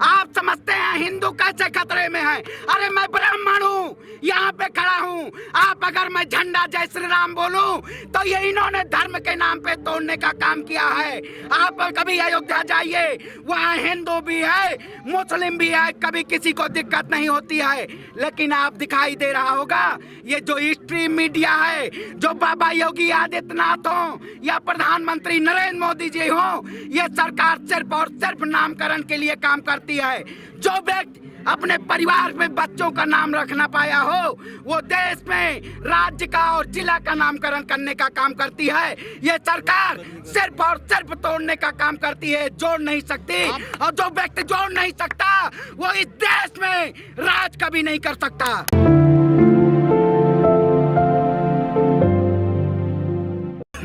आप समझते हैं हिंदू कैसे खतरे में है? अरे मैं ब्राह्मण हूँ, यहाँ पे खड़ा हूँ। आप अगर मैं झंडा जय श्री राम बोलूं तो ये इन्होंने धर्म के नाम पे तोड़ने का काम किया है। आप कभी अयोध्या जाइए, वहाँ हिंदू भी है, मुस्लिम भी है, कभी किसी को दिक्कत नहीं होती है। लेकिन आप दिखाई दे रहा होगा ये जो स्ट्रीम मीडिया है, जो बाबा योगी आदित्यनाथ हो या प्रधानमंत्री नरेंद्र मोदी जी हो, ये सरकार सिर्फ और सिर्फ नामकरण के लिए काम करती है। जो व्यक्ति अपने परिवार में बच्चों का नाम रखना पाया हो, वो देश में राज्य का और जिला का नामकरण करने का काम करती है। ये सरकार सिर्फ और सिर्फ तोड़ने का काम करती है, जोड़ नहीं सकती। और जो व्यक्ति जोड़ नहीं सकता वो इस देश में राज कभी नहीं कर सकता।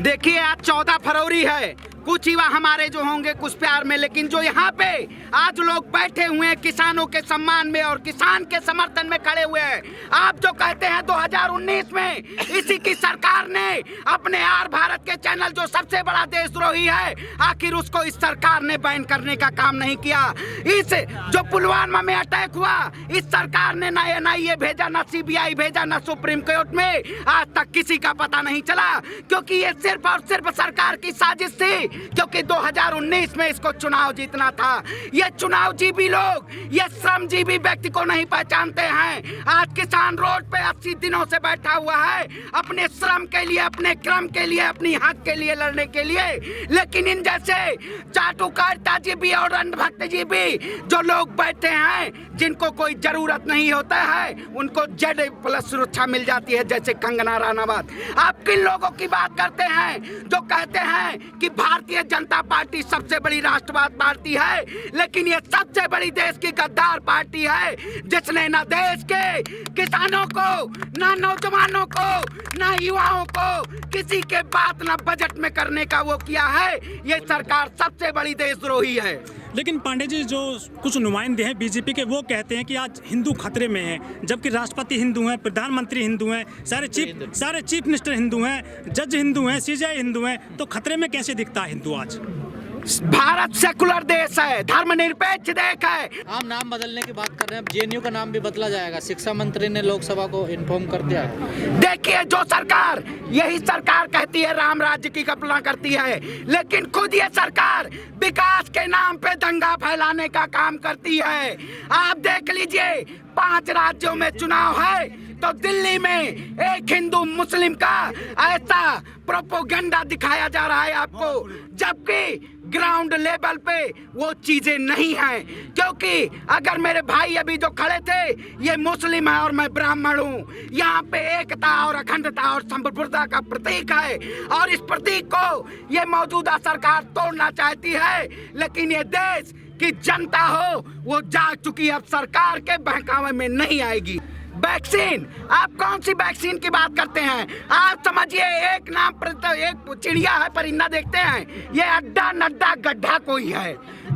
देखिए आज 14 फरवरी है, कुछ युवा हमारे जो होंगे कुछ प्यार में, लेकिन जो यहाँ पे आज लोग बैठे हुए हैं किसानों के सम्मान में और किसान के समर्थन में खड़े हुए हैं। आप जो कहते हैं 2019 में इसी की सरकार ने अपने आर भारत के चैनल जो सबसे बड़ा देशद्रोही है, आखिर उसको इस सरकार ने बैन करने का काम नहीं किया। इस जो पुलवामा में अटैक हुआ, इस सरकार ने ना NIA भेजा, ना CBI भेजा, ना सुप्रीम कोर्ट में, आज तक किसी का पता नहीं चला, क्योंकि ये सिर्फ और सिर्फ सरकार की साजिश थी। क्योंकि 2019 में इसको चुनाव जीतना था। ये चुनावजीवी लोग, ये श्रमजीवी व्यक्ति को नहीं पहचानते हैं। आज किसान रोड पे 80 दिनों से बैठा हुआ है अपने श्रम के लिए, अपने क्रम के लिए, अपनी हक के लिए लड़ने के लिए। लेकिन इन जैसे चाटुकारिता जी भी और अंधभक्त जी भी जो लोग बैठे हैं, जिनको कोई जरूरत नहीं होता है, उनको Z+ सुरक्षा मिल जाती है, जैसे कंगना रनावत। आप किन लोगों की बात करते हैं जो कहते हैं कि भारतीय जनता पार्टी सबसे बड़ी राष्ट्रवाद पार्टी है, लेकिन ये सबसे बड़ी देश की गद्दार पार्टी है, जिसने ना देश के किसानों को, ना नौजवानों को, ना युवाओं को किसी के बात ना बजट में करने का वो किया है। ये सरकार सबसे बड़ी देशद्रोही है। लेकिन पांडे जी, जो कुछ नुमाइंदे हैं बीजेपी के, वो कहते हैं कि आज हिंदू खतरे में हैं, जबकि राष्ट्रपति हिंदू हैं, प्रधानमंत्री हिंदू हैं, सारे चीफ मिनिस्टर हिंदू हैं, जज हिंदू हैं, CJI हिंदू हैं, तो खतरे में कैसे दिखता है हिंदू आज? भारत सेकुलर देश है, धर्मनिरपेक्ष देश है। हम नाम बदलने की बात कर रहे हैं, अब JNU का नाम भी बदला जाएगा, शिक्षा मंत्री ने लोकसभा को इन्फॉर्म कर दिया है। देखिए जो सरकार, यही सरकार कहती है राम राज्य की कल्पना करती है, लेकिन खुद ये सरकार विकास के नाम पे दंगा फैलाने का काम करती है। आप देख लीजिए 5 राज्यों में चुनाव है तो दिल्ली में एक हिंदू मुस्लिम का ऐसा प्रोपोगंडा दिखाया जा रहा है आपको, जबकि ग्राउंड लेवल पे वो चीजें नहीं हैं। क्योंकि अगर मेरे भाई अभी जो खड़े थे, ये मुस्लिम है और मैं ब्राह्मण हूँ, यहाँ पे एकता और अखंडता और संप्रभुता का प्रतीक है, और इस प्रतीक को ये मौजूदा सरकार तोड़ना चाहती है। लेकिन ये देश की जनता हो वो जाग चुकी, अब सरकार के बहकावे में नहीं आएगी। वैक्सीन, आप कौन सी वैक्सीन की बात करते हैं? आप समझिए एक नाम पर तो एक चिड़िया है, परिंदा देखते हैं, ये अड्डा नड्डा गड्ढा कोई है,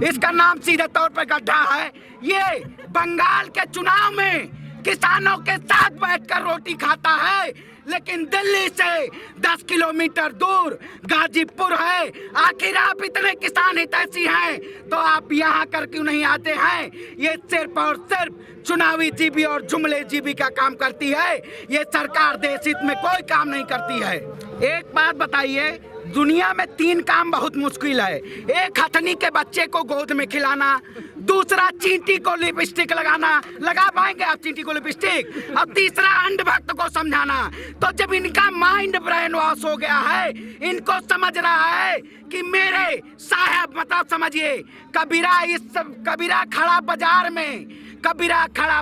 इसका नाम सीधे तौर पर गड्ढा है। ये बंगाल के चुनाव में किसानों के साथ बैठकर रोटी खाता है, लेकिन दिल्ली से 10 किलोमीटर दूर गाजीपुर है। आखिर आप इतने किसान हितैषी हैं तो आप यहाँ कर क्यों नहीं आते हैं? ये सिर्फ और सिर्फ चुनावी जीबी और जुमले जीबी का काम करती है। ये सरकार देश हित में कोई काम नहीं करती है। एक बात बताइए, दुनिया में 3 काम बहुत मुश्किल है। एक हथनी के बच्चे को गोद में खिलाना, दूसरा चींटी को लिपस्टिक लगाना, लगा पाएंगे आप चींटी को लिपस्टिक? और तीसरा अंधभक्त को समझाना। तो जब इनका माइंड ब्रेन वॉश हो गया है, इनको समझ रहा है कि मेरे साहब, मतलब समझिए कबीरा खड़ा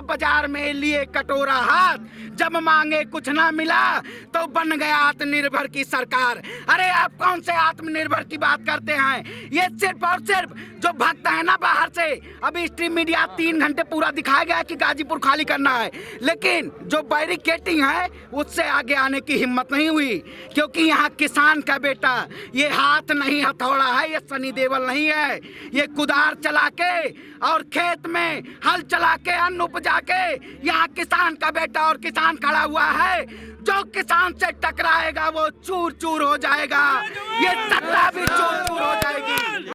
बाजार में लिए कटोरा हाथ, जब मांगे कुछ ना मिला तो बन गया आत्मनिर्भर की सरकार। अरे आप कौन से आत्मनिर्भर की बात करते हैं? ये सिर्फ और सिर्फ जो भक्त है ना बाहर से, अभी स्ट्रीम मीडिया 3 घंटे पूरा दिखाया गया कि गाजीपुर खाली करना है, लेकिन जो बैरिकेटिंग है उससे आगे आने की हिम्मत नहीं हुई। क्योंकि यहाँ किसान का बेटा, ये हाथ नहीं हथौड़ा है, ये सनी देवल नहीं है, ये कुदार चला के और खेत में हल चला के अन्न उपजा के यहाँ किसान का बेटा और किसान खड़ा हुआ है। जो किसान से टकराएगा वो चूर चूर हो जाएगा, ये सत्ता भी चूर चूर हो जाएगी।